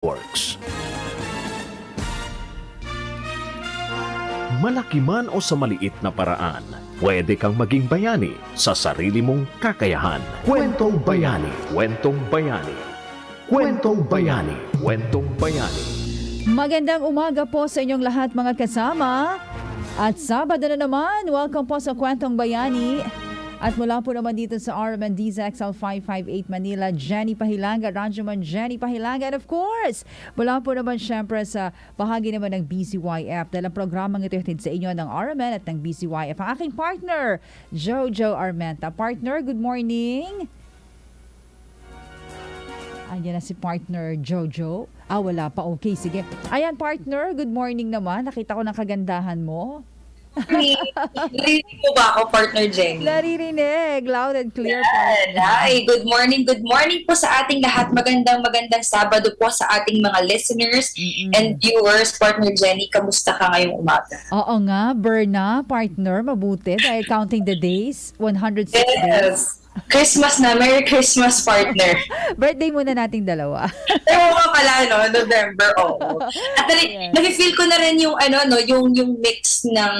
Works. Malaki man o sa maliit na paraan, pwede kang maging bayani sa sarili mong kakayahan. Kwentong Bayani, Kwentong Bayani, Kwentong Bayani, Kwentong Bayani. Magandang umaga po sa inyong lahat mga kasama. At Sabado na naman, welcome po sa Kwentong Bayani. At mula po naman dito sa Armenta DZXL 558 Manila, Jenny Pahilanga, Ranjuman Jenny Pahilanga. And of course, mula po naman syempre sa bahagi naman ng BCYF. Dahil ang programang ito hatid sa inyo ng Armenta at ng BCYF. Ang aking partner, Jojo Armenta. Partner, good morning. Ayan na si partner Jojo. Wala pa. Okay, sige. Ayan partner, good morning naman. Nakita ko ng kagandahan mo. Naririnig mo ba ako, partner Jenny? Naririnig. Loud and clear. Hi, good morning. Good morning po sa ating lahat. Magandang Sabado po sa ating mga listeners and viewers. Partner Jenny, kamusta ka ngayong umaga? Oo nga, Berna, partner, mabuti. Dahil counting the days, 106 days. Christmas na. Merry Christmas, partner. Birthday muna nating dalawa. Ewan ko pala, no? November, oo. At nafe-feel ko na rin yung, yung mix ng,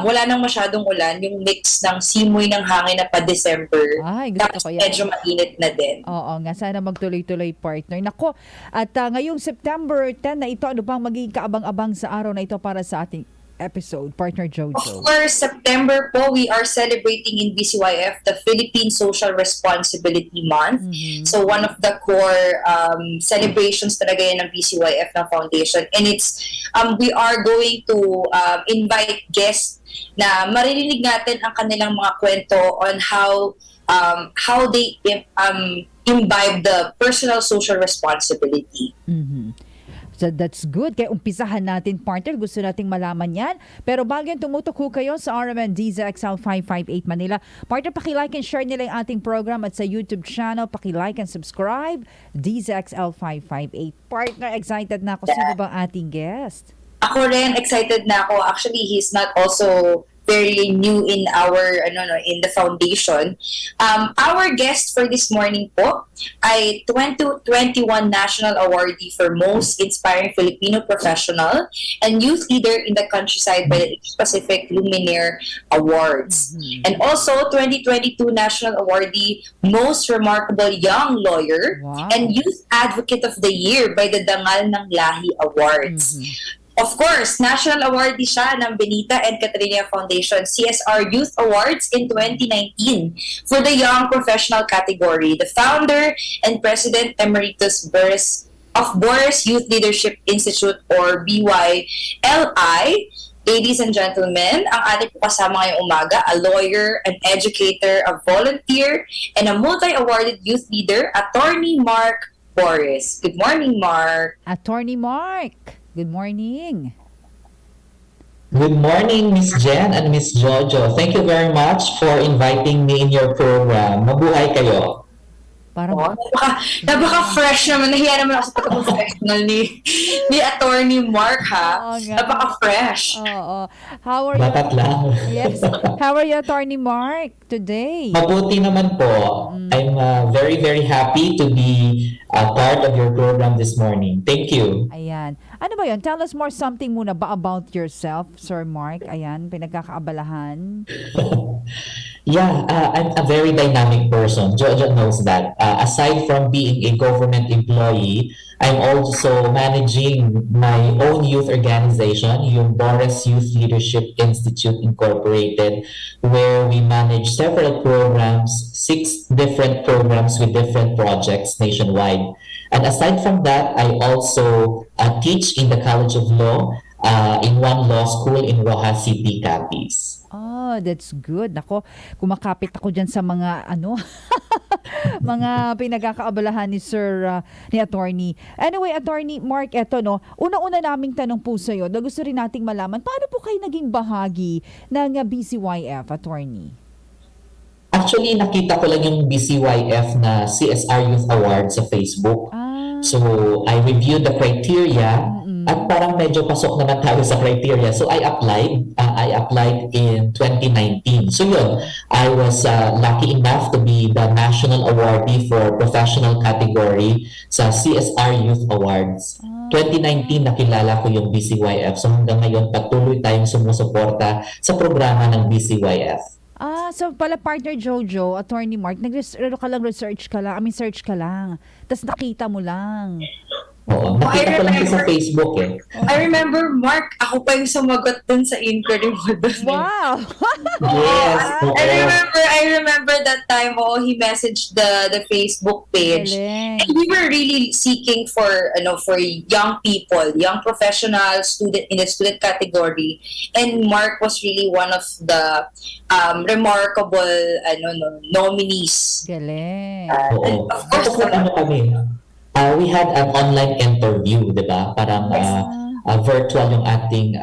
wala nang masyadong ulan, yung mix ng simoy ng hangin na pa-December. Ay, gusto ko yan. Medyo mainit na din. Oo nga, sana magtuloy-tuloy, partner. Nako, at ngayong September 10 na ito, ano bang magiging kaabang-abang sa araw na ito para sa ating episode, partner Jojo? Of course, September po, we are celebrating in BCYF the Philippine Social Responsibility Month. So one of the core celebrations talaga yan ng BCYF na foundation. And it's we are going to invite guests na maririnig natin ang kanilang mga kwento on how they imbibe the personal social responsibility. So that's good. Kaya umpisahan natin, partner. Gusto nating malaman yan. Pero bago yan, tumutok ho kayo sa RMN DZXL 558 Manila. Partner, paki-like and share nila yung ating program at sa YouTube channel. Paki-like and subscribe. DZXL 558. Partner, excited na ako. Sino bang ating guest? Ako rin, excited na ako. Actually, he's not also very new in our in the foundation. Our guest for this morning po ay 2021 National Awardee for Most Inspiring Filipino Professional and Youth Leader in the Countryside by the East Pacific Luminaire Awards. And also 2022 National Awardee Most Remarkable Young Lawyer and Youth Advocate of the Year by the Dangal ng Lahi Awards. Of course, National Awardee siya ng Benita and Catarina Foundation CSR Youth Awards in 2019 for the Young Professional category. The founder and President Emeritus of Boris Youth Leadership Institute or BYLI. Ladies and gentlemen, ang ating kasama ngayong umaga, a lawyer, an educator, a volunteer, and a multi-awarded youth leader, Attorney Mark Boris. Good morning, Mark. Attorney Mark. Good morning. Good morning, Miss Jen and Miss Jojo. Thank you very much for inviting me in your program. Mabuhay kayo. Parang Napaka-fresh naman. Nahiya naman ako sa pagka-professional ni Attorney Mark, ha? Napaka-fresh. Oo. How are you? Batat lang. Yes. How are you, Attorney Mark, today? Mabuti naman po. I'm very, very happy to be a part of your program this morning. Thank you. Ayan. Ano ba yun? Tell us more something muna ba about yourself, Sir Mark? Ayan, pinagkakaabalahan. Yeah, I'm a very dynamic person. Jojo knows that. Aside from being a government employee, I'm also managing my own youth organization, yung Boris Youth Leadership Institute Incorporated, where we manage several programs, 6 different programs with different projects nationwide. And aside from that, I also teach in the College of Law in one law school in Rojas City, Capiz. Oh, that's good. Nako, kumakapit ako dyan sa mga mga pinagkakaabalahan ni Sir, ni Attorney. Anyway, Attorney Mark, eto no, una-una naming tanong po sa'yo, na gusto rin nating malaman, paano po kayo naging bahagi ng BCYF, Attorney? Actually, nakita ko lang yung BCYF na CSR Youth Award sa Facebook. So, I reviewed the criteria At parang medyo pasok naman tayo sa criteria. So I applied in 2019. So yun, I was lucky enough to be the national awardee for professional category sa CSR Youth Awards. 2019 nakilala ko yung BCYF. So hanggang ngayon patuloy tayong sumusuporta sa programa ng BCYF. So pala partner Jojo, Attorney Mark, search ka lang. Tapos nakita mo lang. Oo, nakita ko lang ito sa Facebook eh. I remember, Mark, ako pa yung sumagot dun sa inquiry mo dun. Wow! Yes. I remember that time, he messaged the Facebook page. Galing. And we were really seeking for young people, young professionals, student in the student category. And Mark was really one of the remarkable nominees. Galing. Oo. Of course, We had an online interview, di ba? Parang virtual yung ating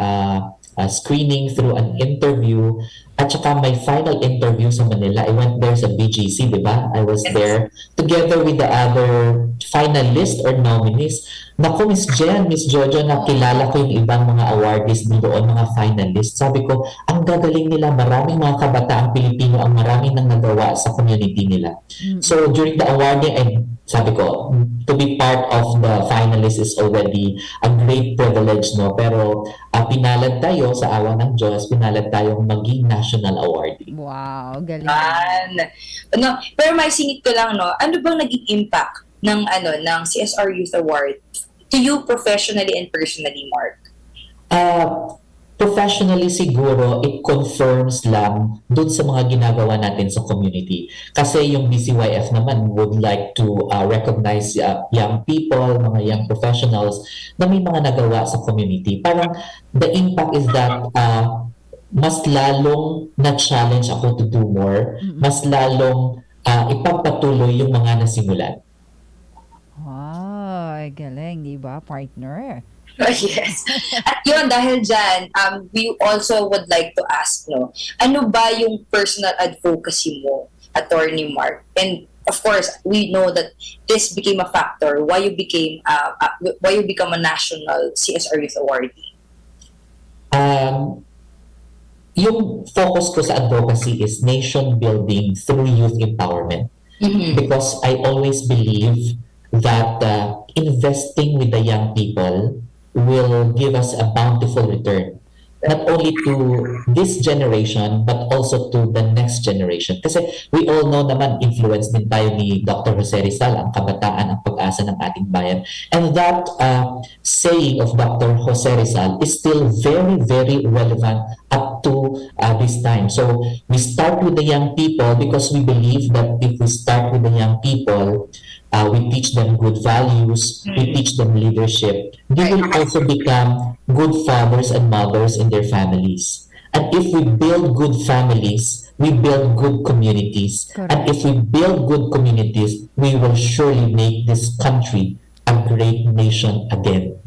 screening through an interview. At saka my final interview sa Manila, I went there sa BGC, di ba? I was there together with the other finalists or nominees. Naku, Miss Jen, Miss Jojo, nakilala ko yung ibang mga awardees doon, mga finalists. Sabi ko, ang gagaling nila, maraming mga kabataang Pilipino ang maraming nang nagawa sa community nila. So during the awarding, sabi ko, to be part of the finalists is already a great privilege, no? Pero pinalad tayo sa awa ng Diyos, pinalad tayong maging national awardee. Wow, galing. Pero may singit ko lang, no? Ano bang naging impact ng CSR Youth Award to you professionally and personally, Mark? Professionally siguro, it confirms lang dun sa mga ginagawa natin sa community. Kasi yung BCYF naman would like to recognize young people, mga young professionals na may mga nagawa sa community. Parang the impact is that mas lalong na-challenge ako to do more, mas lalong ipagpatuloy yung mga nasimulan. Wow, galing, di ba, partner? Yes. At yun, dahil dyan, we also would like to ask, ano ba yung personal advocacy mo, Attorney Mark? And of course, we know that this became a factor why you become a national CSR Youth Awardee. Yung focus ko sa advocacy is nation building through youth empowerment. Because I always believe that investing with the young people will give us a bountiful return, not only to this generation but also to the next generation. Kasi we all know naman, influence din tayo ni Dr. Jose Rizal, ang kabataan, ang pag-asa ng ating bayan. And that saying of Dr. Jose Rizal is still very, very relevant up to this time. So we start with the young people because we believe that if we start with the young people, we teach them good values, we teach them leadership. They will also become good fathers and mothers in their families. And if we build good families, we build good communities. Correct. And if we build good communities, we will surely make this country a great nation again.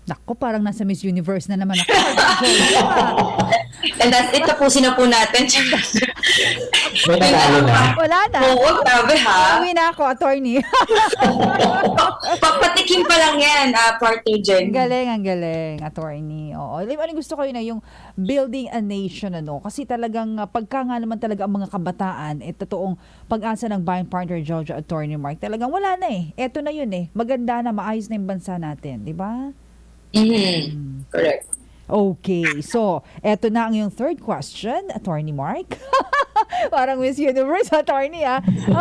Naku, parang nasa Miss Universe na naman ako. And that's it, tapusin na po natin. May nanalo na. Wala na. Oo, grabe ha. Uwi na ako, attorney. Papatikim pa lang yan, partner Jen. Ang galing, attorney. Oo. Ano gusto ko yun yung building a nation, Kasi talagang pagka nga naman talaga ang mga kabataan, totoong pag-asa ng bayan, partner Jojo, attorney Mark, talagang wala na eh. Eto na yun eh. Maganda na, maayos na yung bansa natin. Di ba? Correct. Okay, so eto na ang yung third question, Attorney Mark. Parang Miss Universe, Attorney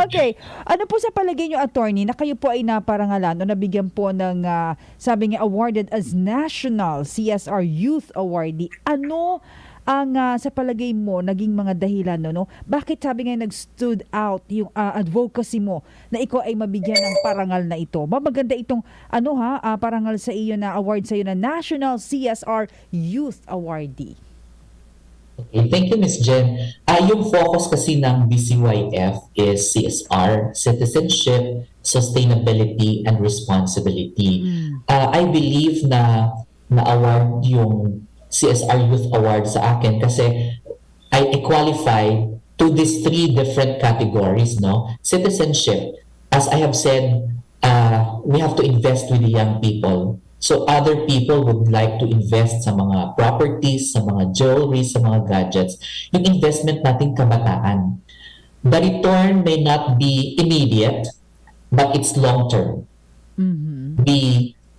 Okay, ano po sa palagay niyo, Attorney, na kayo po ay naparangalan o nabigyan po ng, sabi nga, awarded as National CSR Youth Awardee. Ano ang sa palagay mo naging mga dahilan bakit sabi nga nag-stood out yung advocacy mo na ikaw ay mabigyan ng parangal na ito? Maganda itong parangal sa iyo na award sa iyo na National CSR Youth Awardee. Okay, thank you, Ms. Jen. Yung focus kasi ng BCYF is CSR, citizenship, sustainability, and responsibility. I believe na award yung CSR Youth Award sa akin kasi I qualify to these three different categories, Citizenship, as I have said, we have to invest with the young people. So other people would like to invest sa mga properties, sa mga jewelry, sa mga gadgets. Yung investment nating kabataan. The return may not be immediate, but it's long-term.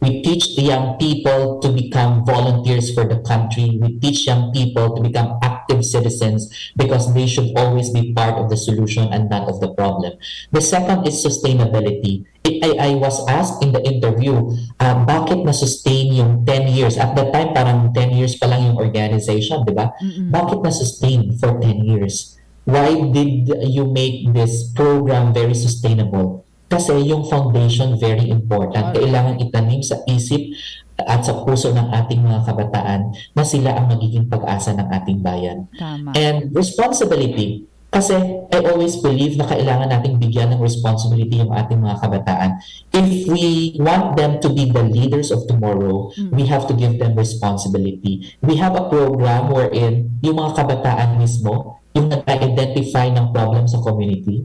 We teach the young people to become volunteers for the country. We teach young people to become active citizens because they should always be part of the solution and not of the problem. The second is sustainability. I was asked in the interview, bakit na-sustain yung 10 years? At that time, parang 10 years pa lang yung organization, di ba? Bakit na-sustain for 10 years? Why did you make this program very sustainable? Kasi yung foundation very important. Kailangan itanim sa isip at sa puso ng ating mga kabataan na sila ang magiging pag-asa ng ating bayan. Tama. And responsibility, kasi I always believe na kailangan nating bigyan ng responsibility yung ating mga kabataan. If we want them to be the leaders of tomorrow, we have to give them responsibility. We have a program wherein yung mga kabataan mismo, yung nag-identify ng problem sa community,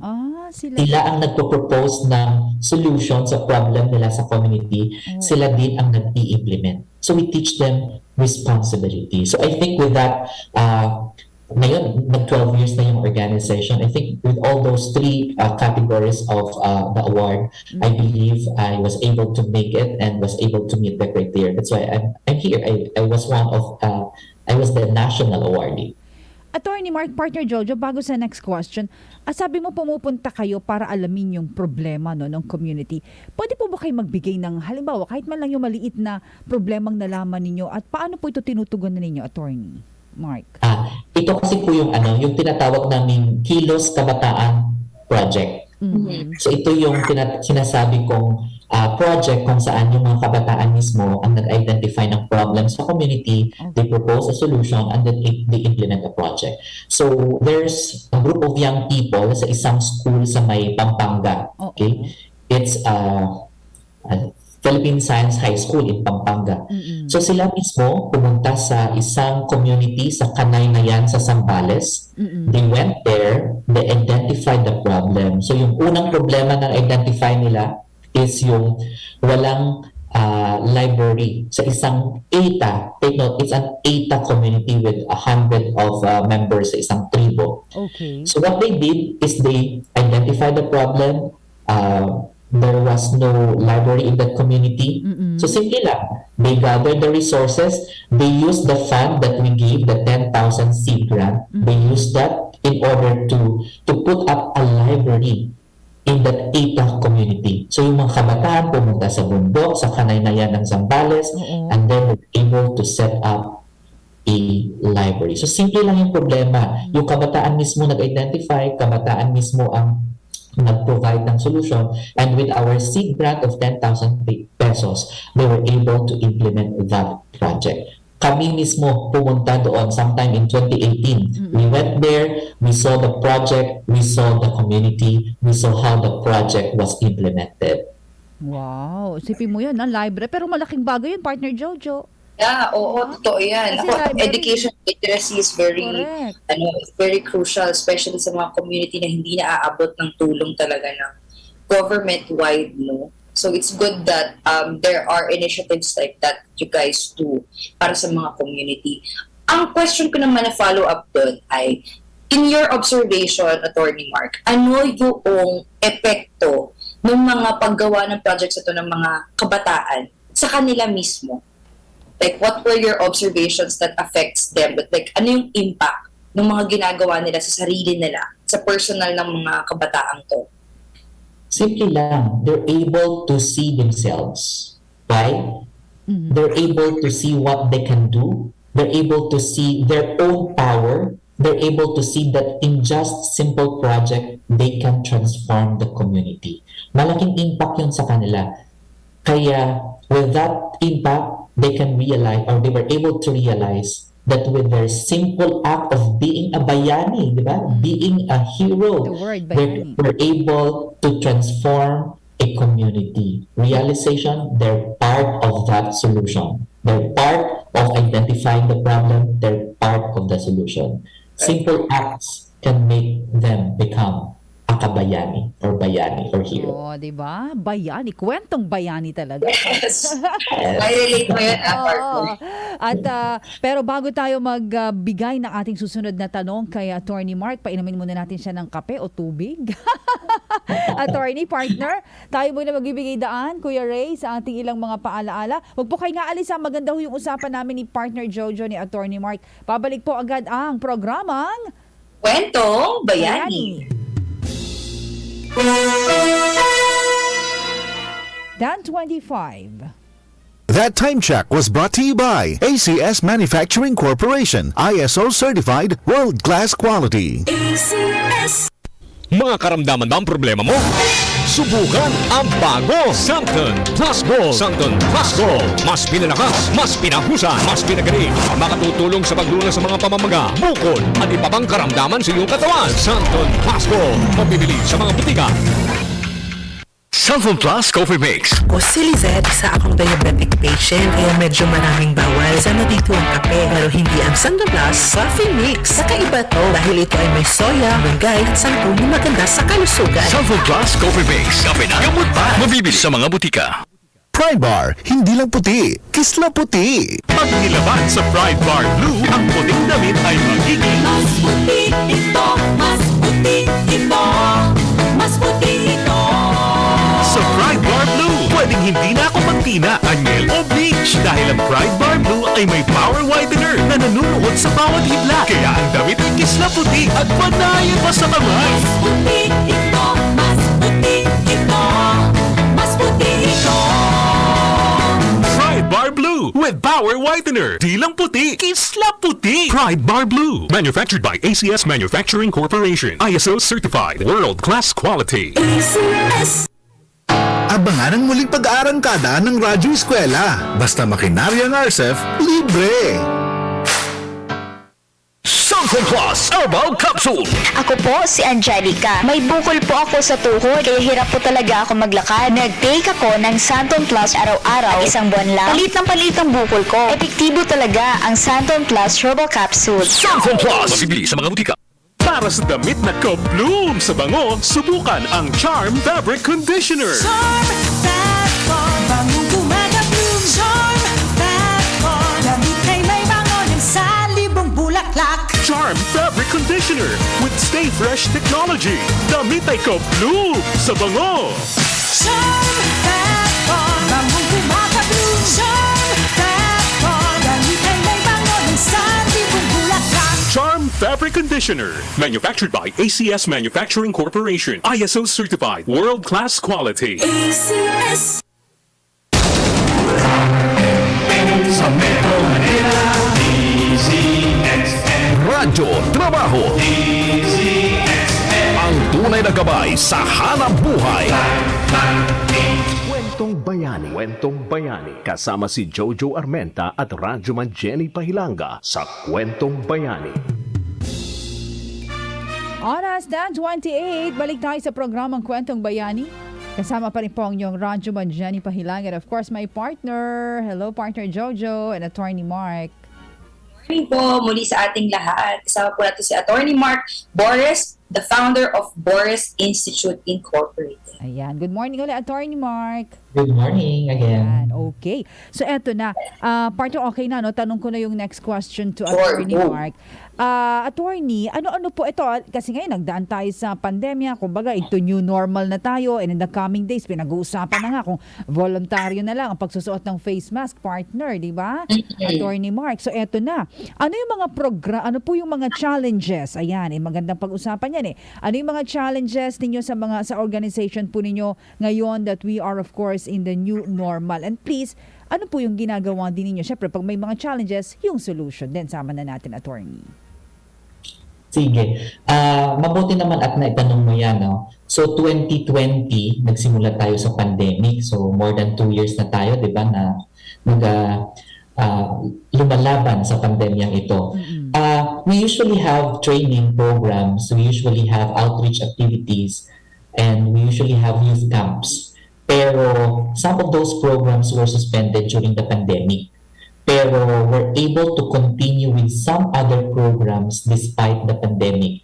sila ang nagpo-propose ng solution sa problem nila sa community, sila din ang nag-i-implement. So we teach them responsibility. So I think with that, ngayon, nag-12 years na yung organization. I think with all those three categories of the award, I believe I was able to make it and was able to meet the criteria. That's why I'm here. I was I was the national awardee. Attorney Mark, partner Jojo, bago sa next question, sabi mo pumupunta kayo para alamin yung problema ng community. Pwede po ba kayo magbigay ng halimbawa kahit man lang yung maliit na problemang nalaman ninyo at paano po ito tinutugunan ninyo, Attorney Mark? Ito kasi po yung yung tinatawag naming Kilos Kabataan Project. So ito yung sinasabi kong project kung saan yung mga kabataan mismo ang nag-identify ng problem sa community, they propose a solution, and then they implement a project. So there's a group of young people sa isang school sa may Pampanga. Okay? It's Philippine Science High School in Pampanga. So sila mismo pumunta sa isang community sa Kanaynayan sa Zambales. They went there, they identified the problem. So yung unang problema na identify nila is yung walang library sa isang ETA. Take note, it's an ETA community with 100 of members sa isang tribo. Okay. So what they did is they identified the problem. There was no library in that community. So simply lang, they gathered the resources. They used the fund that we gave, the 10,000 seed grant. They used that in order to put up a library in that ETA community. So yung mga kabataan pumunta sa bundok, sa Kanaynayan ng Zambales, and then were able to set up a library. So simple lang yung problema. Yung kabataan mismo nag-identify, kabataan mismo ang nag-provide ng solution, and with our seed grant of 10,000 pesos, they were able to implement that project. Kami mismo pumunta doon sometime in 2018. We went there, we saw the project, we saw the community, we saw how the project was implemented. Wow, isipin mo yan, library. Pero malaking bagay yun, partner Jojo. Yeah, totoo yan. Kasi Education literacy is very, very crucial, especially sa mga community na hindi naaabot ng tulong talaga ng government-wide, no? So it's good that there are initiatives like that you guys do para sa mga community. Ang question ko naman na follow-up doon ay, in your observation, Attorney Mark, ano yung epekto ng mga paggawa ng projects ito ng mga kabataan sa kanila mismo? Like, what were your observations that affects them? But like, ano yung impact ng mga ginagawa nila sa sarili nila, sa personal ng mga kabataang to? Simply lang, they're able to see themselves, right? They're able to see what they can do. They're able to see their own power. They're able to see that in just simple project, they can transform the community. Malaking impact yun sa kanila. Kaya with that impact, they can realize, or they were able to realize, that with their simple act of being a bayani, di ba? Being a hero, The word they bayani. were able to transform a community. Realization, they're part of that solution. They're part of identifying the problem. They're part of the solution. Simple acts can make them become a nakakabayani or bayani or hero. Oh, 'di ba? Bayani, kwentong bayani talaga. Yes. I relate mo yun, partner. Oo. At pero bago tayo magbigay ng ating susunod na tanong kay Attorney Mark, painumin muna natin siya ng kape o tubig. Attorney, partner, tayo muna magbibigay daan, Kuya Ray, sa ating ilang mga paalaala. Huwag po kayo nga alis, maganda ho yung usapan namin ni partner Jojo ni Attorney Mark. Pabalik po agad ang programang Kwentong Bayani. Dan 25. That time check was brought to you by ACS Manufacturing Corporation, ISO certified, world-class quality. Mga karamdaman ba ang problema mo? Subukan ang bago Santon Plus Gold. Santon Plus Gold. Mas pinalakas, mas pinahusan, mas pinagaling. Makatutulong sa paglunas sa mga pamamaga, bukol at iba pang karamdaman sa iyong katawan. Santon Plus Gold. Mabibili sa mga butika. Santon Plus Coffee Mix. Ako si Lizette, isa akong diabetic patient kaya medyo maraming bawal. Sana dito ang kape pero hindi ang Santon Plus Coffee Mix. Kakaiba to dahil ito ay may soya, malunggay at sangkong na maganda sa kalusugan. Santon Plus Coffee Mix. Kape na gamot pa. Mabibili sa mga butika. Pride Bar, hindi lang puti, kisla puti. Pag nilaban sa Pride Bar Blue, ang puting damit ay magiging Mas puti ito, mas puti ito, mas puti ito. sa Pride Bar Blue. Pwedeng hindi na ako magtina, anyel o bleach dahil ang Pride Bar Blue ay may power whitener na nanunuot sa bawat hibla. Kaya ang damit ay kisla puti at panayan pa sa kamay. Mas puti ito, mas puti ito, mas puti ito. Pride Bar Blue with power whitener. Di lang puti, kisla puti. Pride Bar Blue. Manufactured by ACS Manufacturing Corporation. ISO certified. World-class quality. ACS. Abangan ang muling pag-aarangkada ng Radyo Eskwela. Basta makinarya ng RCEF, libre! Santon Plus Herbal Capsule. Ako po si Angelica. May bukol po ako sa tuhod kaya hirap po talaga ako maglakad. Nag-take ako ng Santon Plus araw-araw. Isang buwan lang. Palit ang bukol ko. Epektibo talaga ang Santon Plus Herbal Capsule. Santon Plus. Mabibili sa mga butika. Para sa damit na ka-bloom sa bango, subukan ang Charm Fabric Conditioner. Charm Fat-Con, bangong gumagabloom. Charm Fat-Con, damit ay may bango ng salibong bulaklak. Charm Fabric Conditioner with Stay Fresh Technology. Damit ay ka-bloom sa bango. Charm Fat-Con, bangong gumagabloom. Charm Fat-Con, damit ay may bango ng salibong bulaklak. Charm Fabric Conditioner. Manufactured by ACS Manufacturing Corporation. ISO certified. World-class quality. ACS. Sa Metro Manila, DZXL. Radyo Trabaho. Ang tunay na gabay sa hanap buhay. Kwentong Bayani. Kwentong Bayani. Kasama si Jojo Armenta at Radyoman Jenny Pahilanga sa Kwentong Bayani. Oras na 28. Balik tayo sa programang Kwentong Bayani. Kasama pa rin po ang iyong Radyoman Jenny Pahilanga and of course my partner. Hello partner Jojo and Attorney Mark. Morning po muli sa ating lahat. Kasama po natin si Attorney Mark Boris, the founder of Boris Institute Incorporated. Ayan. Good morning ulit, Attorney Mark. Good morning again. Ayan. Okay. So eto na. Partner, okay na, no? Tanong ko na yung next question to Sure, Attorney go. Mark. Attorney, ano-ano po ito? Kasi ngayon, nagdaan tayo sa pandemya. Kumbaga, ito new normal na tayo. And in the coming days, pinag-uusapan na nga kung voluntaryo na lang ang pagsusuot ng face mask, partner, di ba? Attorney Mark. So eto na. Ano yung mga ano po yung mga challenges? Ayan, magandang pag-usapan yan eh. Ano yung mga challenges ninyo sa organization po ninyo ngayon that we are of course in the new normal? And please, ano po yung ginagawa din ninyo? Siyempre, pag may mga challenges, yung solution din. Sama na natin, Attorney. Sige. Mabuti naman at naitanong mo yan, no? So, 2020, nagsimula tayo sa pandemic. So, more than 2 years na tayo, di ba, na lumalaban sa pandemyang ito. We usually have training programs. We usually have outreach activities. And we usually have youth camps. Pero some of those programs were suspended during the pandemic. Pero we're able to continue with some other programs despite the pandemic.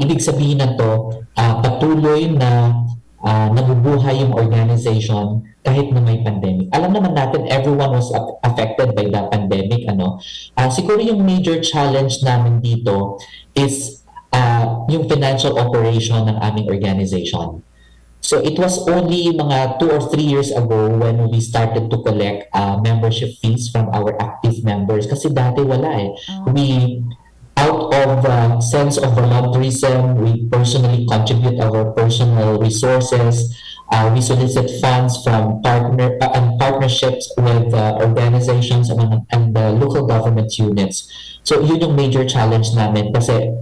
Ibig sabihin na to, patuloy na nabubuhay yung organization kahit na may pandemic. Alam naman natin, everyone was affected by the pandemic. Siguro yung major challenge namin dito is yung financial operation ng aming organization. So it was only mga 2 or 3 years ago when we started to collect membership fees from our active members. Kasi dati wala eh. We, out of sense of volunteerism, we personally contribute our personal resources. We solicit funds from partnerships with organizations and local government units. So yun yung major challenge namin kasi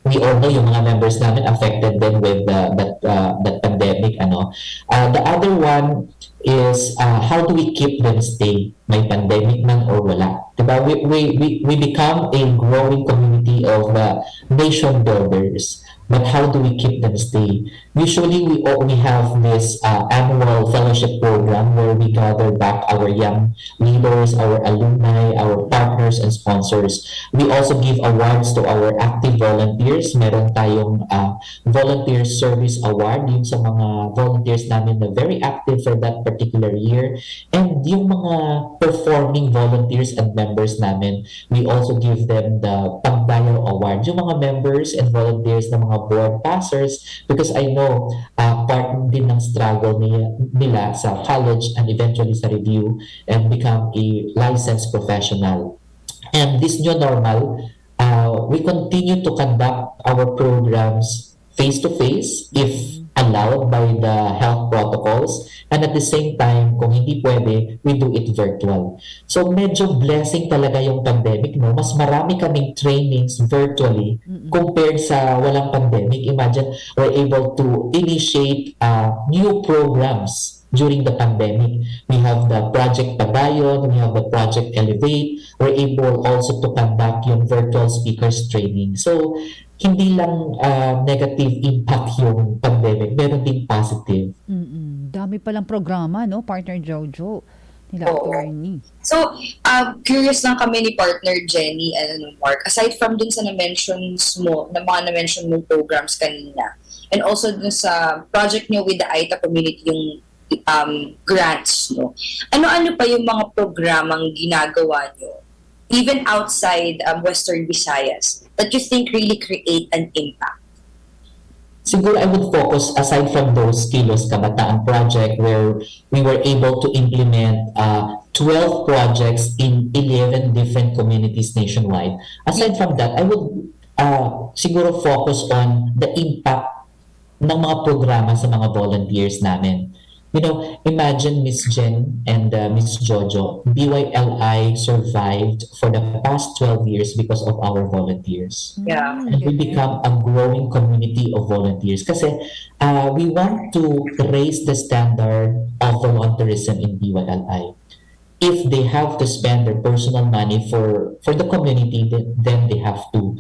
we all know yung mga members namin affected din with that pandemic. The other one is how do we keep them stay? May pandemic man or wala. Diba? We become a growing community of nation builders. But how do we keep them stay? Usually, we have this annual fellowship program where we gather back our young leaders, our alumni, our partners, and sponsors. We also give awards to our active volunteers. Meron tayong Volunteer Service Award, yung sa mga volunteers namin na very active for that particular year. And yung mga performing volunteers and members namin, we also give them the Pagdayaw Award. Yung mga members and volunteers na mga board passers, because I know part din ng struggle nila sa college and eventually sa review and become a licensed professional. And this new normal, we continue to conduct our programs face-to-face if allowed by the health protocols, and at the same time, kung hindi pwede, we do it virtual. So medyo blessing talaga yung pandemic, no? Mas marami kaming trainings virtually compared sa walang pandemic. Imagine, we're able to initiate new programs during the pandemic. We have the Project Padayon, we have the Project Elevate. We're able also to conduct yung virtual speakers training. So hindi lang negative impact yung pandemic, meron din positive. Dami palang programa, no, partner Jojo, nila attorney. So, curious lang kami ni partner Jenny and Mark, aside from dun sa na-mention mong programs kanina, and also dun sa project nyo with the AITA community, yung grants, no? Ano-ano pa yung mga programang ginagawa nyo, even outside Western Visayas, that you think really create an impact? Siguro I would focus, aside from those Kilos Kabataan project where we were able to implement 12 projects in 11 different communities nationwide. Aside from that, I would siguro focus on the impact ng mga programa sa mga volunteers namin. You know, imagine Miss Jen and Miss Jojo, BYLI survived for the past 12 years because of our volunteers. Yeah. And we become a growing community of volunteers. Kasi we want to raise the standard of volunteerism in BYLI. If they have to spend their personal money for the community, then they have to.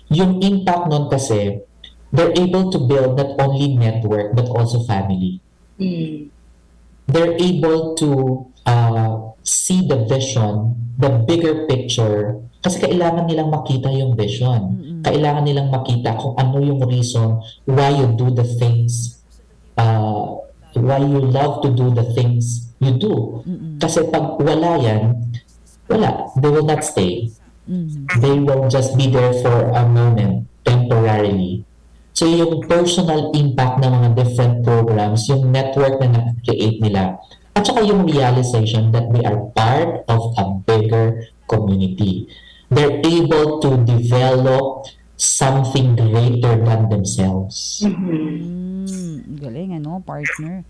Yung impact nun kasi, they're able to build not only network but also family. They're able to see the vision, the bigger picture, kasi kailangan nilang makita yung vision. Kailangan nilang makita kung ano yung reason why you do the things, why you love to do the things you do. Kasi pag wala yan, wala. They will not stay. They will just be there for a moment, temporarily. So yung personal impact ng mga different programs, yung network na na-create nila, at saka yung realization that they are part of a bigger community. They're able to develop something greater than themselves. Galing, partner?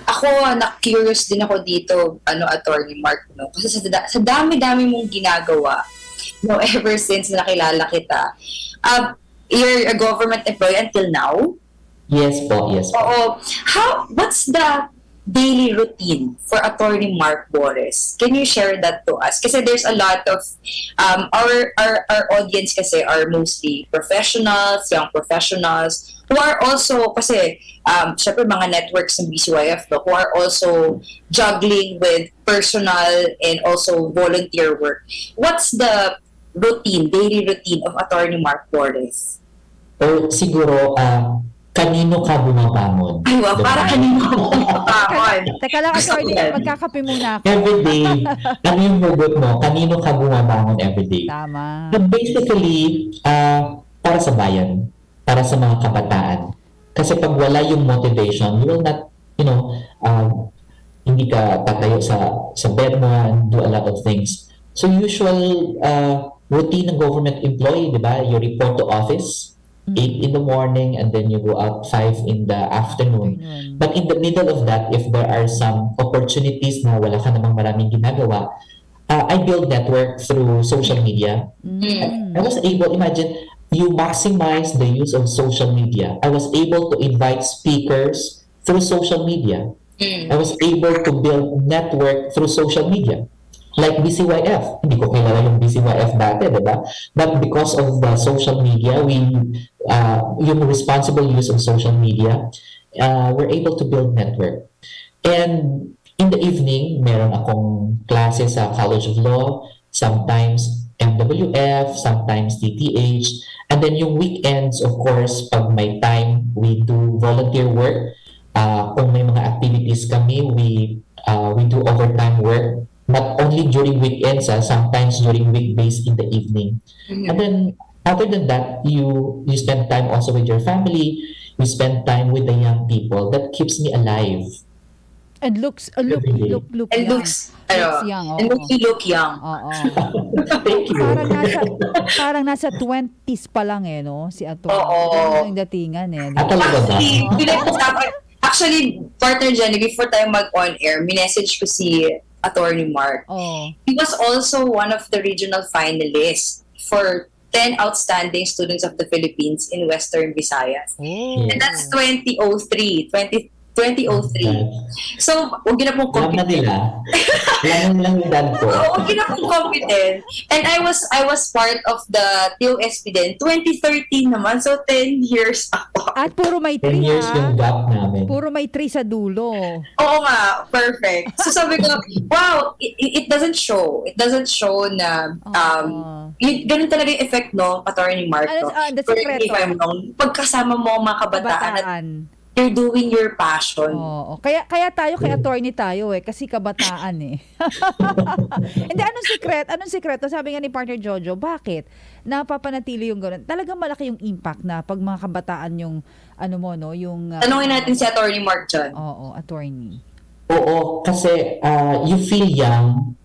Ako, na-curious din ako dito, Attorney Mark, no? Kasi sa dami-dami mong ginagawa, no, ever since nakilala kita, you're a government employee until now? Yes po, yes po. Oo. What's the daily routine for Attorney Mark Boris? Can you share that to us? Kasi there's a lot of, our audience kasi are mostly professionals, young professionals, who are also, kasi, syempre mga networks ng BCYF, no, who are also juggling with personal and also volunteer work. What's the daily routine of Attorney Mark Flores? Or siguro, kanino ka bumabangon? Ay, wow, Diba? para kanino ka bumabangon? Teka lang, Gusto ko attorney, yan. magkakape muna ako. Everyday, ano yung hugot mo? Kanino ka bumabangon everyday? Tama. But basically, para sa bayan, para sa mga kabataan. Kasi pag wala yung motivation, you will not, hindi ka tatayo sa bed mo and do a lot of things. So usual routine ng government employee, di ba? You report to office, 8 in the morning, and then you go out 5 in the afternoon. But in the middle of that, if there are some opportunities na wala ka namang maraming ginagawa, I build network through social media. I was able, imagine, you maximize the use of social media. I was able to invite speakers through social media. I was able to build network through social media. Like BCYF. Hindi ko kilala yung BCYF dati, diba? But because of the social media, yung responsible use of social media, we're able to build network. And in the evening, meron akong classes sa College of Law, sometimes MWF, sometimes TTH. And then yung weekends, of course, pag may time, we do volunteer work. Kung may mga activities kami, we do overtime work. Not only during weekends, sometimes during weekdays in the evening. And then, other than that, you spend time also with your family. You spend time with the young people. That keeps me alive. And look And young. looks, Looks young, oo. and you look young. Oo. Thank you. Parang nasa 20s pa lang no? Si attorney. Oo. Yung datingan Talaga ba? Actually, partner Jenny, before tayo mag-on air, minessage ko si Attorney Mark. Oh. He was also one of the regional finalists for 10 outstanding students of the Philippines in Western Visayas. Oh. And that's 2003. So, huwag yun na pong Alam na compete. nila. Alam na yung dad ko. Huwag yun na pong compete. And I was part of the TOSP din. 2013 naman. So, 10 years ako. At puro may 10 3 years yung gap namin. Puro may 3 sa dulo. Oo nga, perfect. So sabi ko, wow, it doesn't show. It doesn't show na, ganun talaga yung effect, no, Attorney Mark. Ano, the Correct me if sekreto. I'm wrong. Pagkasama mo ang mga kabataan at Kabataan. you're doing your passion. Oo. Kaya tayo, kay attorney tayo kasi kabataan Hindi, anong sikreto? Sabi nga ni partner Jojo, bakit napapanatili yung gano'n? Talagang malaki yung impact na pag mga kabataan yung, yung... Tanungin natin si Attorney Mark dyan. Oo, attorney. Oo, kasi you feel young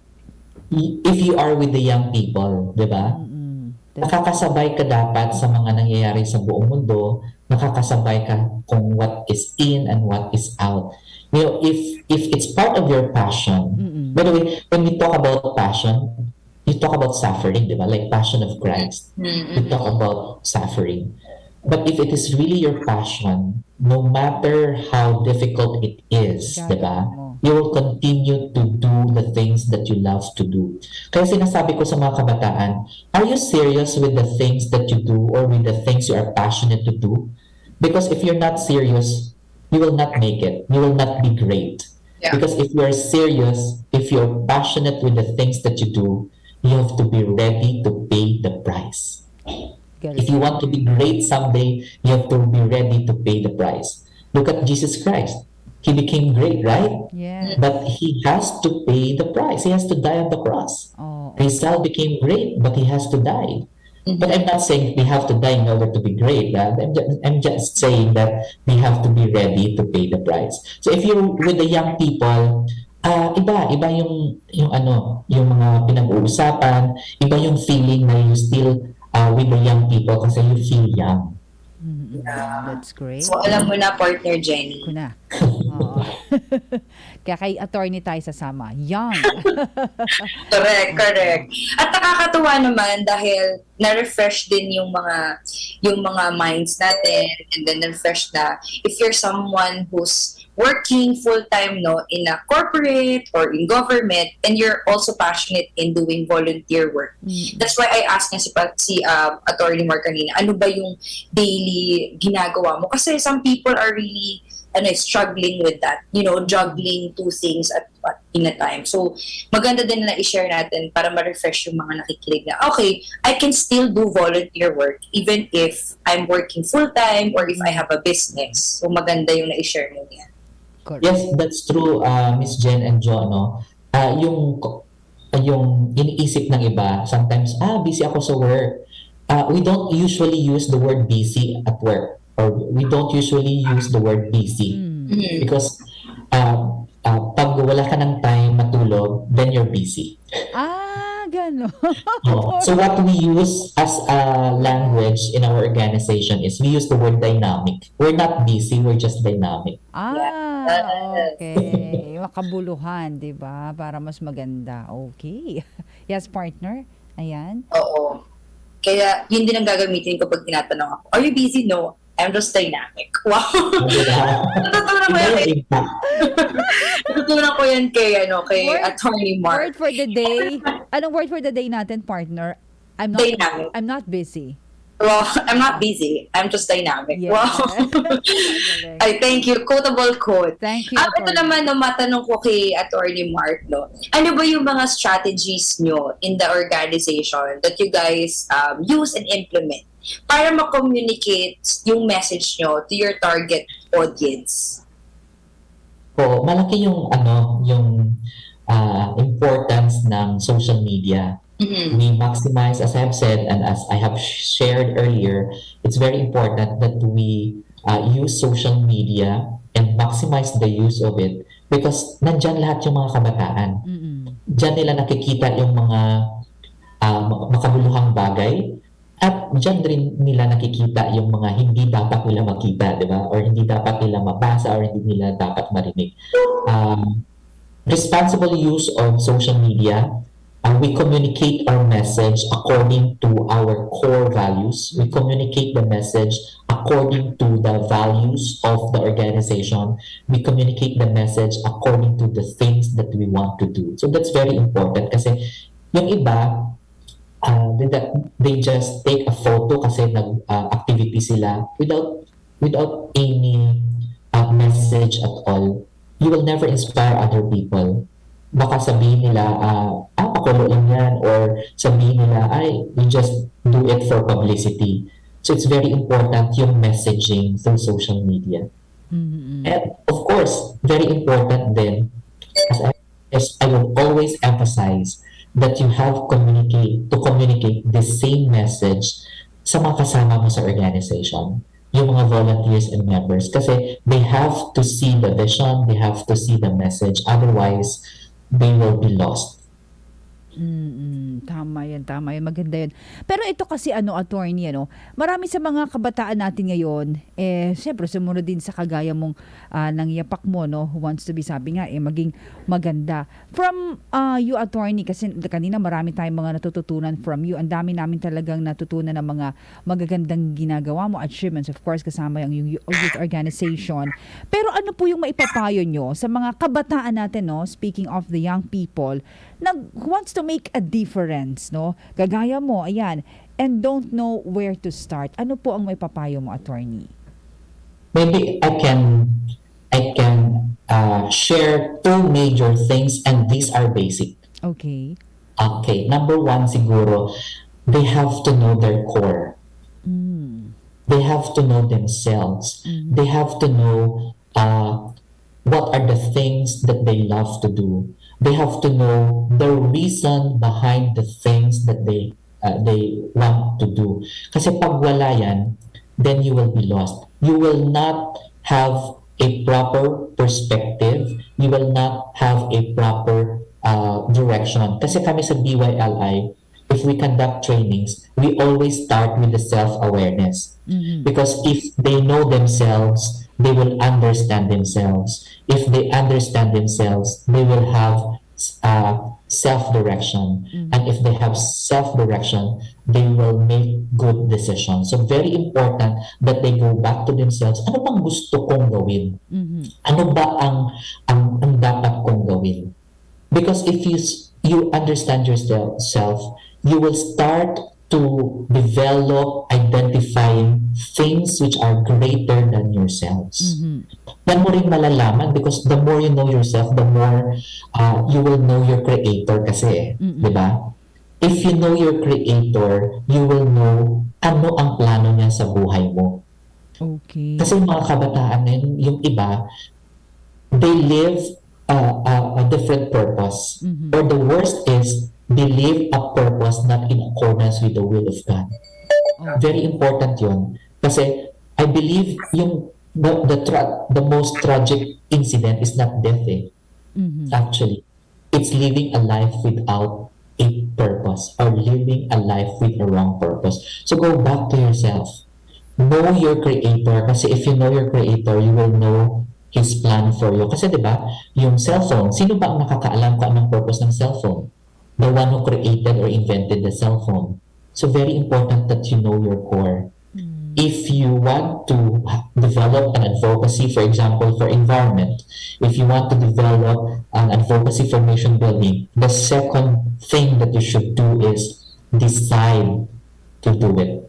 if you are with the young people, di ba? Nakakasabay ka dapat sa mga nangyayari sa buong mundo, nakakasabay ka kung what is in and what is out. If it's part of your passion, by the way, when we talk about passion, you talk about suffering, di ba? Like Passion of Christ. You talk about suffering. But if it is really your passion, no matter how difficult it is, di ba? You will continue to do the things that you love to do. Kaya sinasabi ko sa mga kabataan, are you serious with the things that you do or with the things you are passionate to do? Because if you're not serious, you will not make it. You will not be great. Yeah. Because if you're serious, if you're passionate with the things that you do, you have to be ready to pay the price. If you want to be great someday, you have to be ready to pay the price. Look at Jesus Christ. He became great, right? Yeah. But he has to pay the price. He has to die on the cross. Oh. Rizal became great, but he has to die. But I'm not saying we have to die in order to be great. I'm just saying that we have to be ready to pay the price. So if you're with the young people, iba yung mga pinag-uusapan, iba yung feeling na you still with the young people kasi you feel young. That's great. So alam mo na, partner Jenny. Ko na. Oo. Kaya kay attorney tayo sasama. Young. Correct. At nakakatuwa naman dahil na-refresh din yung mga minds natin, and then na-refresh na if you're someone who's working full-time in a corporate or in government, and you're also passionate in doing volunteer work. That's why I asked niya si Attorney Mark kanina, ano ba yung daily ginagawa mo? Kasi some people are really struggling with that, juggling two things at in a time. So maganda din na i-share natin para ma-refresh yung mga nakikinig na, okay, I can still do volunteer work even if I'm working full-time or if I have a business. So maganda yung na-i-share mo niya. Yes, that's true, Miss Jen and Jo, no? Yung iniisip ng iba, sometimes, busy ako sa work. We don't usually use the word busy at work, or we don't usually use the word busy. Because pag wala ka ng time matulog, then you're busy. Gano'n. So what we use as a language in our organization is we use the word dynamic. We're not busy, we're just dynamic. Okay. Makabuluhan, di ba? Para mas maganda. Okay. Yes, partner? Ayan. Oo. Kaya yun din ang gagamitin ko pag tinatanong ako, are you busy? No. I'm just dynamic. Wow. Natutunan ko yan kay Attorney Mark. Word for the day. Anong word for the day natin, partner? Dynamic. I'm not busy. Well, I'm not busy. I'm just dynamic. Yeah. Wow. Ay, thank you. Quotable quote. Thank you, Ito Attorney. naman, matanong ko kay Attorney Mark, ano ba yung mga strategies nyo in the organization that you guys use and implement para ma-communicate yung message nyo to your target audience? Malaki yung importance ng social media. We maximize, as I have said and as I have shared earlier, it's very important that we use social media and maximize the use of it because nandyan lahat yung mga kabataan. Diyan nila nakikita yung mga makabuluhang bagay at diyan rin nila nakikita yung mga hindi dapat nila makita, di ba? Or hindi dapat nila mabasa or hindi nila dapat marinig. Responsible use of social media. We communicate our message according to our core values. We communicate the message according to the values of the organization. We communicate the message according to the things that we want to do. So that's very important kasi yung iba, they just take a photo kasi nag-activity sila without any message at all. You will never inspire other people. Baka sabihin nila, pakulo lang yan, or sabihin nila, we just do it for publicity. So it's very important yung messaging through social media. And of course, very important then, as I will always emphasize, that you have to communicate the same message sa mga kasama mo sa organization, yung mga volunteers and members, kasi they have to see the vision, they have to see the message, otherwise they will be lost. Tama yan. Maganda yan. Pero ito kasi attorney, marami sa mga kabataan natin ngayon, siyempre sumunod din sa kagaya mong nangyapak mo, who wants to be, sabi nga, maging maganda. From you, attorney, kasi kanina marami tayong mga natututunan from you. Ang dami namin talagang natutunan ng mga magagandang ginagawa mo, achievements, of course, kasama yung youth organization. Pero ano po yung maipapayo nyo sa mga kabataan natin, speaking of the young people, who wants to make a difference, Gagaya mo, ayan, and don't know where to start. Ano po ang may papayo mo, attorney? Maybe I can share two major things, and these are basic. Okay. Okay, number one siguro, they have to know their core. They have to know themselves. They have to know what are the things that they love to do. They have to know the reason behind the things that they want to do. Kasi pag wala yan, then you will be lost. You will not have a proper perspective. You will not have a proper direction. Kasi kami sa BYLI, if we conduct trainings, we always start with the self-awareness. Because if they know themselves, they will understand themselves. If they understand themselves, they will have self-direction. And if they have self-direction, they will make good decisions. So very important that they go back to themselves. Ano bang gusto kong gawin? Ano ba ang dapat kong gawin? Because if you understand yourself, you will start to develop identifying things which are greater than yourselves. Yan mo rin malalaman because the more you know yourself, the more you will know your creator kasi, di ba? If you know your creator, you will know ano ang plano niya sa buhay mo. Okay. Kasi mga kabataan na yun, yung iba, they live a different purpose. Or the worst is, they live a purpose not in accordance with the will of God. Very important yun. Kasi I believe yung the most tragic incident is not death actually. It's living a life without a purpose or living a life with a wrong purpose. So go back to yourself. Know your creator kasi if you know your creator, you will know His plan for you. Kasi diba, yung cellphone, sino ba ang nakakaalam kung anong purpose ng cellphone? The one who created or invented the cellphone. So very important that you know your core. If you want to develop an advocacy, for example, for environment, if you want to develop an advocacy for nation building, the second thing that you should do is decide to do it.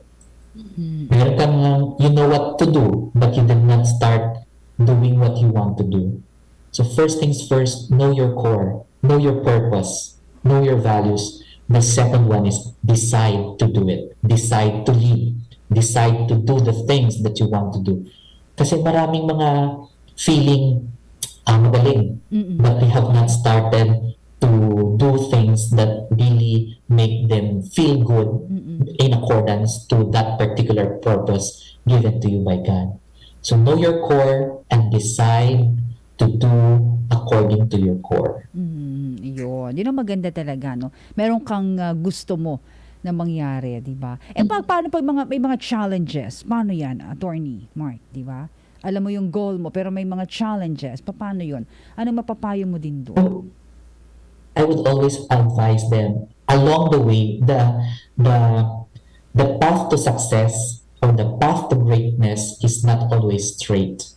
Meron kang, you know what to do, but you did not start doing what you want to do. So first things first, know your core, know your purpose, know your values. The second one is decide to do it. Decide to lead. Decide to do the things that you want to do. Kasi maraming mga feeling magaling, but they have not started to do things that really make them feel good in accordance to that particular purpose given to you by God. So know your core and decide to do according to your core. Yun. Yun ang maganda talaga, no? Meron kang gusto mo na mangyari, di ba? Eh, paano pag may mga challenges? Paano yan, Attorney Mark, di ba? Alam mo yung goal mo, pero may mga challenges. Paano yun? Anong mapapayo mo din doon? I would always advise them along the way, the path to success or the path to greatness is not always straight.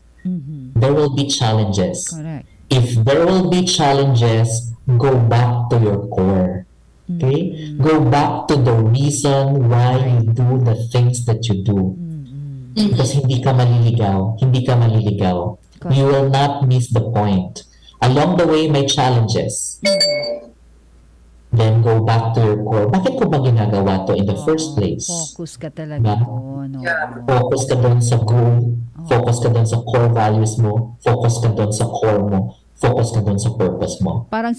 There will be challenges. Correct. If there will be challenges, go back to your core. Okay? Go back to the reason why you do the things that you do. Because hindi ka maliligaw. Hindi ka maliligaw. You will not miss the point. Along the way, may challenges. Then go back to your core. Bakit ko ba ginagawa to in the first place? Focus ka talaga doon. Focus ka doon sa goal. Focus ka doon sa core values mo. Focus ka doon sa core mo. Focus ka doon sa purpose mo. Parang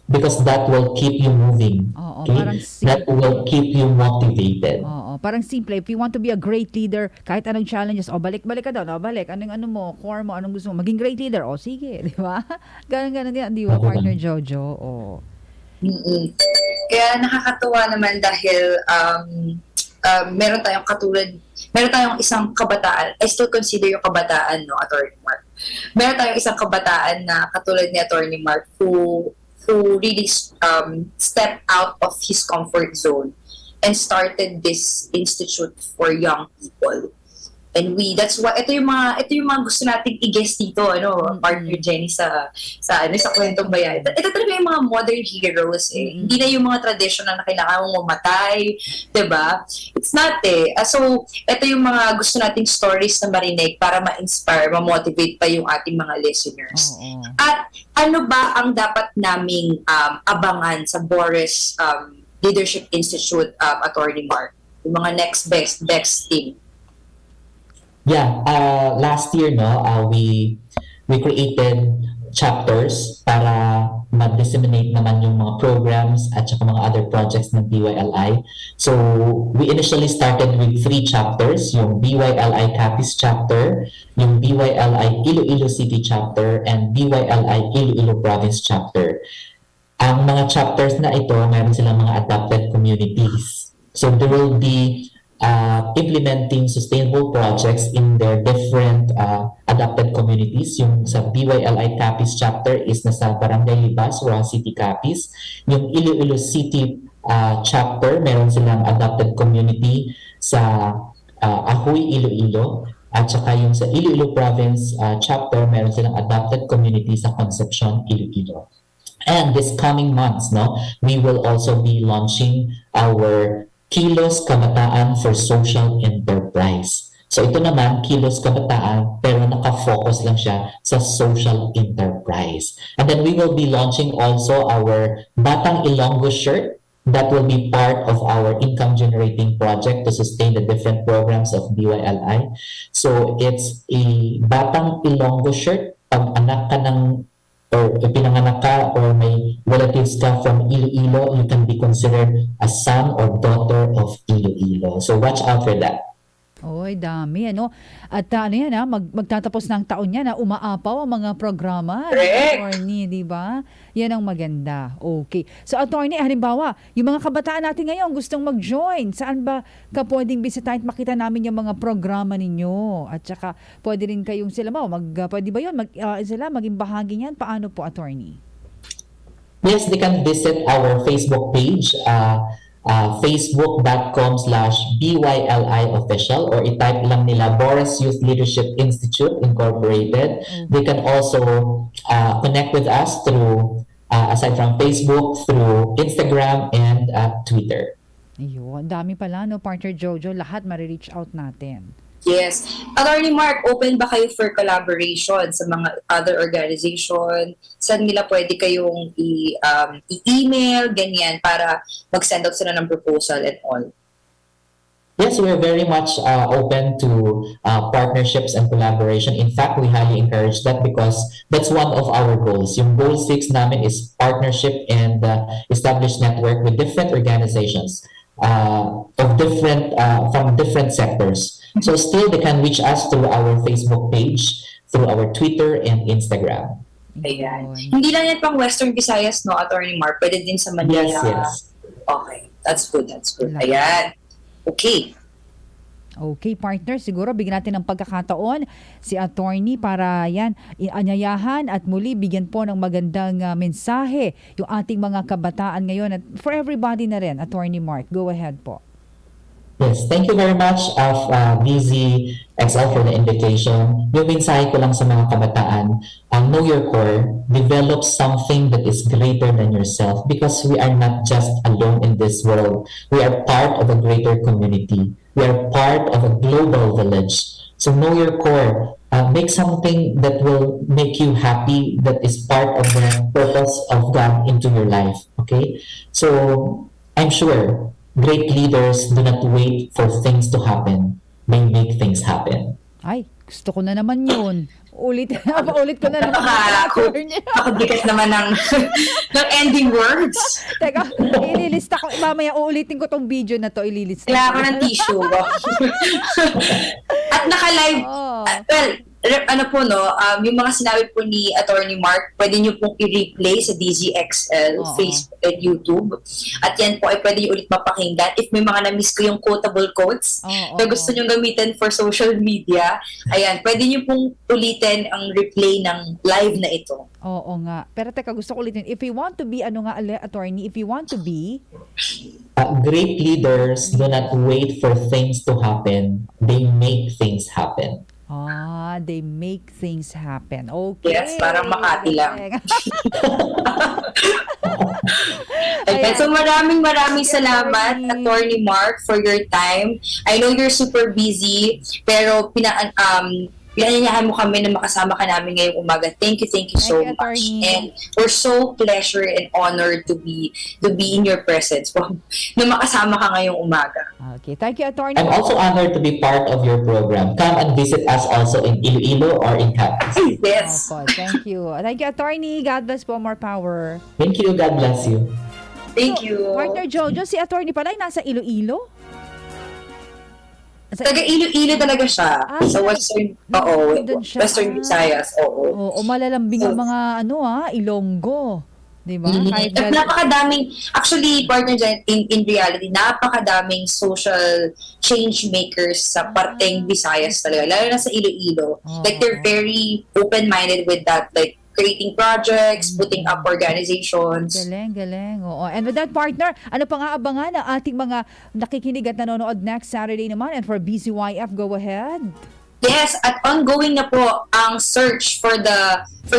Because that will keep you moving. Parang that will keep you motivated. Parang simple. If you want to be a great leader, kahit anong challenges, balik ka daw, balik. Anong mo, core mo, anong gusto mo, maging great leader, sige, di ba? Ganon yan, di ba, partner Jojo? Kaya nakakatuwa naman dahil meron tayong isang kabataan. I still consider yung kabataan, no, Attorney Mark. Meron tayong isang kabataan na katulad ni Attorney Mark who really stepped out of his comfort zone and started this institute for young people. And ito yung mga gusto nating i-guess dito, partner Jenny sa Kwentong Bayani. Ito talaga yung mga modern heroes Hindi na yung mga traditional na kailangan mong mamatay, 'di ba? It's not So, ito yung mga gusto nating stories na marinig para ma-inspire, ma-motivate pa yung ating mga listeners. At ano ba ang dapat naming abangan sa Boris Leadership Institute, Attorney Mark? Yung mga next best thing. Yeah, last year we created chapters para mag-disseminate naman yung mga programs at saka mga other projects ng BYLI. So we initially started with 3 chapters, yung BYLI Capiz chapter, yung BYLI Iloilo City chapter, and BYLI Iloilo Province chapter. Ang mga chapters na ito, mayroon silang mga adapted communities. So there will be implementing sustainable projects in their different adapted communities. Yung sa BYLI Capiz chapter is nasa Barangay Libas, Roa City, Capiz. Yung Iloilo City chapter, meron silang adapted community sa Ahoy, Iloilo. At saka yung sa Iloilo Province chapter, meron silang adapted community sa Concepcion, Iloilo. And this coming months, we will also be launching our Kilos Kabataan for Social Enterprise. So ito naman, Kilos Kabataan, pero nakafocus lang siya sa social enterprise. And then we will be launching also our Batang Ilonggo shirt that will be part of our income generating project to sustain the different programs of BYLI. So it's a Batang Ilonggo shirt. Pag anak ka ng or pinanganak ka or may relatives ka from Iloilo, you can be considered a son or daughter of Iloilo. So watch out for that. Oy, dami ano. At ano yan magtatapos ng taon yan umaapaw ang mga programa. Correct. Attorney, di ba? Yan ang maganda. Okay. So attorney, halimbawa, yung mga kabataan natin ngayon gustong mag-join. Saan ba ka pwedeng bisitahin at makita namin yung mga programa ninyo? At saka pwede rin kayong sila pwede ba yun? Sila maging bahagi niyan? Paano po, attorney? Yes, they can visit our Facebook page, facebook.com/BYLI official, or i-type lang nila Boris Youth Leadership Institute Incorporated. They can also connect with us through, aside from Facebook, through Instagram and Twitter. Ayun, dami pala no, partner Jojo, lahat ma-reach out natin. Yes. Attorney Mark, open ba kayo for collaboration sa mga other organization? Saan nila pwede kayong i-email, ganyan, para mag-send out sila ng proposal and all? Yes, we are very much open to partnerships and collaboration. In fact, we highly encourage that because that's one of our goals. Yung goal 6 namin is partnership and establish network with different organizations of different from different sectors. So still they can reach us through our Facebook page, through our Twitter and Instagram. Ayan. Hindi lang yan pang Western Visayas, no, Attorney Mark? Pwede din sa Manila. Yes. Okay. That's good. Ayan. Okay. Okay, partner, siguro bigyan natin ng pagkakataon si attorney para yan, anyayahan at muli bigyan po ng magandang mensahe yung ating mga kabataan ngayon at for everybody na rin, Attorney Mark. Go ahead po. Yes, thank you very much of DZXL for the invitation. Yung mensahe ko lang sa mga kabataan, know your core, develop something that is greater than yourself because we are not just alone in this world. We are part of a greater community. We are part of a global village. So know your core. Make something that will make you happy, that is part of the purpose of God into your life. Okay? So I'm sure great leaders do not wait for things to happen. They make things happen. Ay, gusto ko na naman yun. Paulit ko na naman. Nakabigat naman ng ending words. Teka, ililista ko. Mamaya uulitin ko tong video na to. Ililista Kailangan ko ng tissue. At naka-live. Yung mga sinabi po ni Attorney Mark, pwede nyo pong i-replay sa DZXL, Facebook at YouTube. At yan po ay pwede nyo ulit mapakinggan. If may mga na-miss ko yung quotable quotes na gusto nyo gamitin for social media, ayan, pwede nyo pong ulitin ang replay ng live na ito. Oo nga. Pero teka, gusto ko ulitin. If you want to be, attorney, if you want to be... great leaders do not wait for things to happen. They make things happen. They make things happen. Okay. Yes, parang Makati lang. Okay, so maraming salamat, Attorney Mark, for your time. I know you're super busy, pero pinanyayahan mo kami na makasama ka namin ngayong umaga. Thank you so much. Attorney. And we're so pleasured and honored to be in your presence. Na makasama ka ngayong umaga. Okay, thank you, Attorney. I'm also honored to be part of your program. Come and visit us also in Iloilo or in Capiz. Yes. Opo, thank you. Thank you, Attorney. God bless po, more power. Thank you. God bless you. Thank you. Partner Jojo, si Attorney pala ay nasa Iloilo? Taga Iloilo talaga siya. Sa Western, Doon siya. Western Visayas, oo. Oo, malalambing ang mga Ilonggo. Diba? At napakadaming, actually, partner dyan, in reality, napakadaming social change makers sa parteng Visayas talaga, lalo na sa Iloilo. Like, they're very open-minded with that, like, creating projects, putting up organizations. Galing. Oo. And with that, partner, ano pang aabangan ng ating mga nakikinig at nanonood next Saturday naman? And for BCYF, go ahead. Yes, at ongoing na po ang search for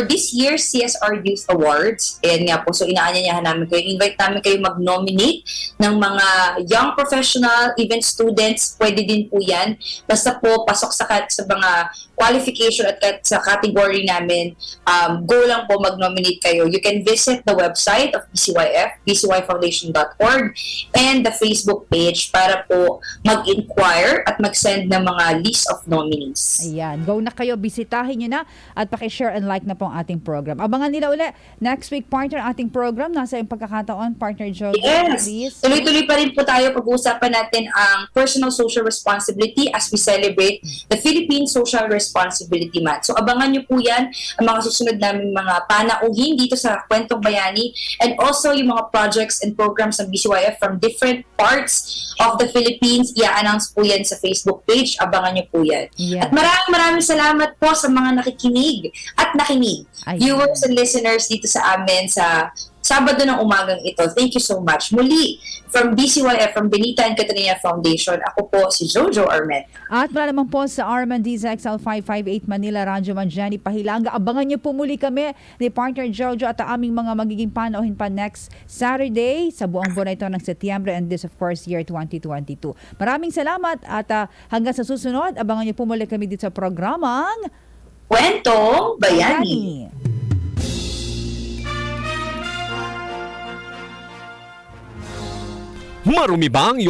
this year's CSR Youth Awards. Ayan nga po, so inaanyayahan namin kayo, invite namin kayo mag-nominate ng mga young professional, even students, pwede din po yan. Basta po, pasok sa mga qualification at sa category namin, go lang po mag-nominate kayo. You can visit the website of BCYF, bcyfoundation.org, and the Facebook page para po mag-inquire at mag-send ng mga list of nominees. Ayan, go na kayo, bisitahin nyo na at pakishare and like na po ang ating program. Abangan nila uli next week, partner, ating program. Nasa yung pagkakataon, partner Jojo. Yes, Please. tuloy-tuloy pa rin po tayo. Pag-uusapan natin ang personal social responsibility as we celebrate the Philippine Social Responsibility Month. So abangan nyo po yan, ang mga susunod namin mga panauhin dito sa Kwentong Bayani, and also yung mga projects and programs ng BCYF from different parts of the Philippines. I-announce po yan sa Facebook page. Abangan nyo po yan. Yeah. At maraming salamat po sa mga nakikinig at nakinig, Ayan. viewers and listeners dito sa amin sa Sabado ng umagang ito. Thank you so much. Muli, from BCYF, from Benita and Catalina Foundation, ako po si Jojo Armenta. At wala naman po sa Armenta DZXL 558 Manila, Radyo Manjani, Pahilanga. Abangan niyo po muli kami ni partner Jojo at ang aming mga magiging panauhin pa next Saturday sa buong buwan na ito ng Setyembre, and this of course year 2022. Maraming salamat at hanggang sa susunod, abangan niyo po muli kami dito sa programang Kwentong Bayani. Marumi ba ang iyong